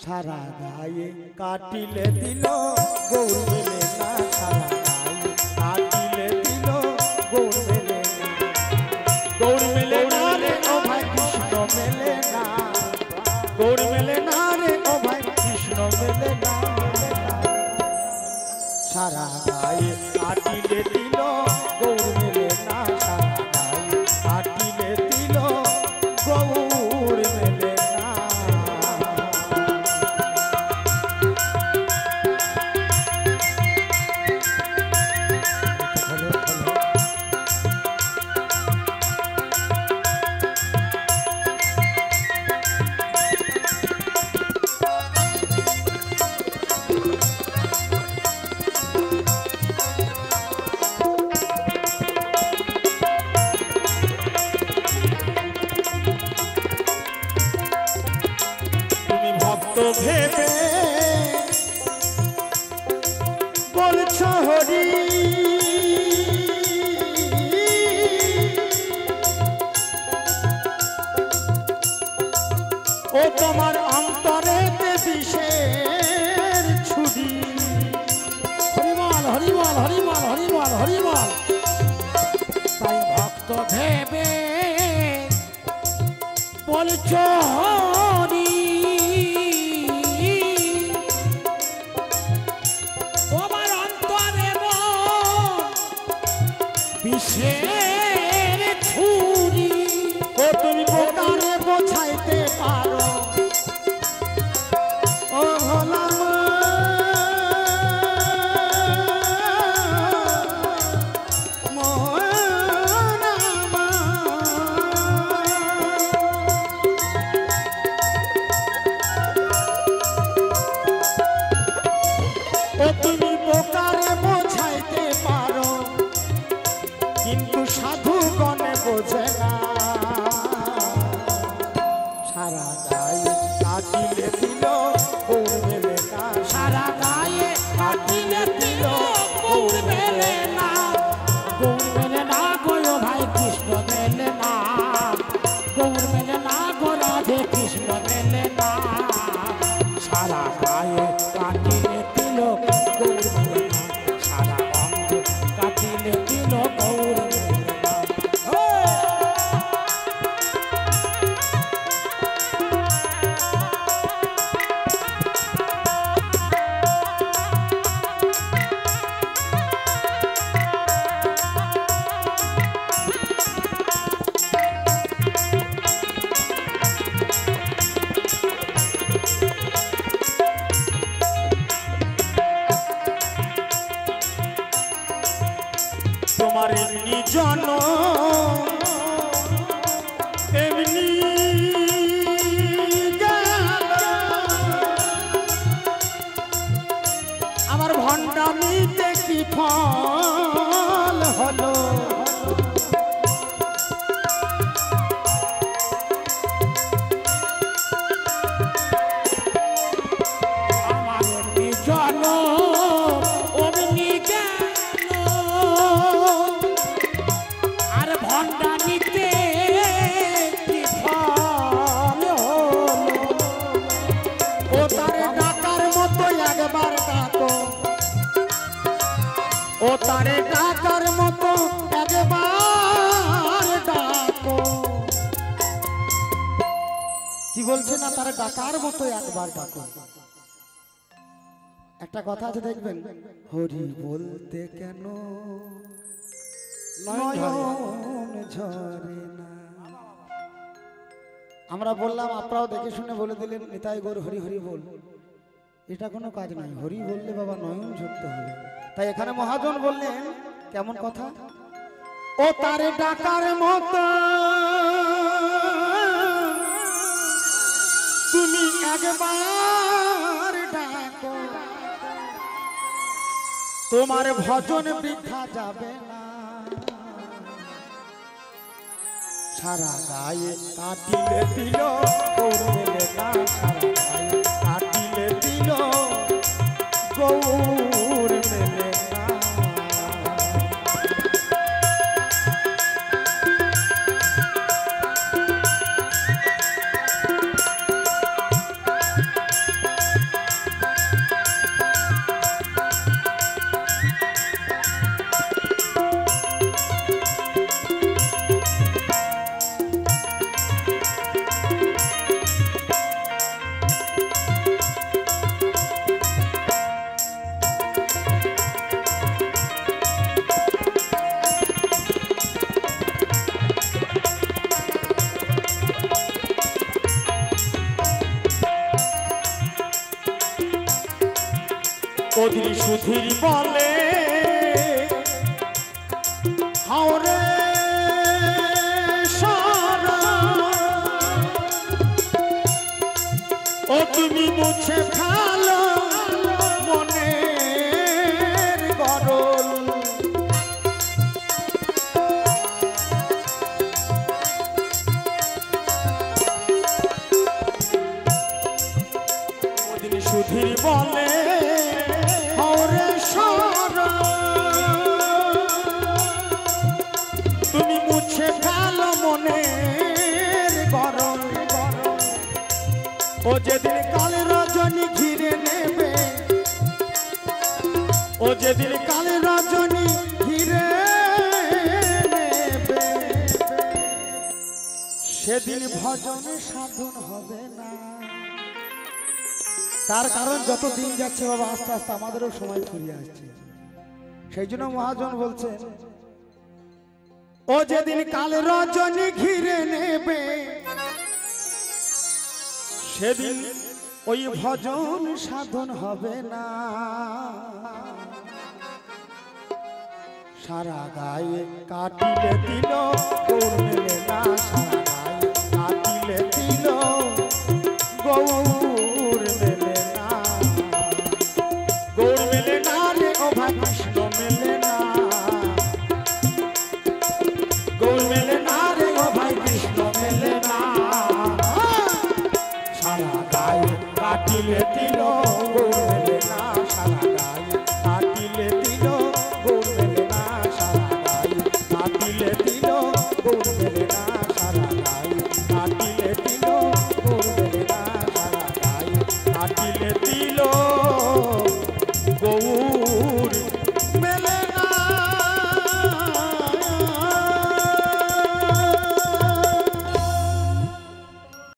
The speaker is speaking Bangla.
সারা গায়ে কাটিলে দিল গৌর মেলে না, সারা গায়ে কাটিলে দিল গৌর মেলে না, গৌর মেলে না রে ও ভাই কৃষ্ণ মেলে না, গৌর মেলে না রে ও ভাই কৃষ্ণ মেলে না, সারা গায়ে কাটিলে দিল গৌর মেলে না, সারা গায়ে কাটিলে দিল গৌর মেলে না। ভেবে বলছো হরি, ও তোমার অন্তরেতে বিষের ছুরি, হরিমাল হরিমাল হরিমাল হরিমাল হরিমাল, তাই ভক্ত ভেবে বলছো হরি, বিষের ছুরি, ও তুমি বোকারে বোঝাইতে পারো, ও হলাম ও তুমি বোকারে বোঝাইতে পারো, কিন্তু সাধু গণে বোঝে না, সারা গায়ে কাটিলে দিল গৌর মেলে না, সারা গায়ে কাটিলে দিল গৌর মেলে না, গৌর মেলে না গো ভাই কৃষ্ণ মেলে না, গৌর মেলে না গো রাধে কৃষ্ণ মেলে না, সারা গায়ে কাটিলে দিল গৌর মেলে না, সারা অঙ্গ কাটিলে দিল গৌর মেলে না। তোমার এমনি জন এমনি আমার ভণ্ডামিতে কি ফল হলো, আমার এমনি জন অমনি ভণ্ডামিতে কি ফল হলো, ও তারে ডাকার মতো একবার ডাকো, ও তারে ডাকার মতো একবার ডাকো, কি বলছে না তারে ডাকার মতো একবার ডাকো। একটা কথা আছে দেখবেন, হরি বলতে কেন নয়ন ঝরে না, আমরা বললাম আপনারাও দেখে শুনে বলে দিলেন নিতাই গৌর হরি হরি বল, এটা কোনো কাজ নয়, হরি বললে বাবা নয়ন ঝরতে হবে, তাই এখানে মহাজন বললেন কেমন কথা, ও তারে ডাকার মতো তুমি একবার ডাকো, তোমার ভজন বৃথা যাবে না, সারা গায়ে কাটিলে দিল গৌর মেলে না, সারা গায়ে কাটিলে দিল গৌর মেলে না। ওদিন সুধীর বলে হাওরে সারা ও তুমি মুছে ফেলো মনের গরল ওদিন সুধীর বলে হাওরে সারা তুমি মুছে ফেলো মনের গরল ও যেদিন কাল রজনী ঘিরে নেবে ও যেদিন কাল রজনী ঘিরে নেবে সেদিন ভজন সাধন হবে না। তার কারণ যত দিন যাচ্ছে বাবা আস্তে আস্তে আমাদেরও সময় ফুরিয়ে আসছে। সেই জন্য মহাজন বলছেন ও যেদিন কাল রজনী ঘিরে নেবে সেদিন ওই ভজন সাধন হবে না। সারা গায়ে কাটিলে দিল গৌর মেলে না, সারা গায়ে কাটিলে দিল গৌর মেলে না। গৌর মেলে না রে ও ভাই কৃষ্ণ মেলে না, গৌর মেলে না রে ও ভাই কৃষ্ণ মেলে না। সারা গায়ে কাটিলে দিল গৌর মেলে না, সারা গায়ে কাটিলে দিল গৌর মেলে না, সারা গায়ে কাটিলে দিল গৌর মেলে না, সারা গায়ে কাটিলে দিল গৌর মেলে না, সারা গায়ে কাটিলে দিল গৌর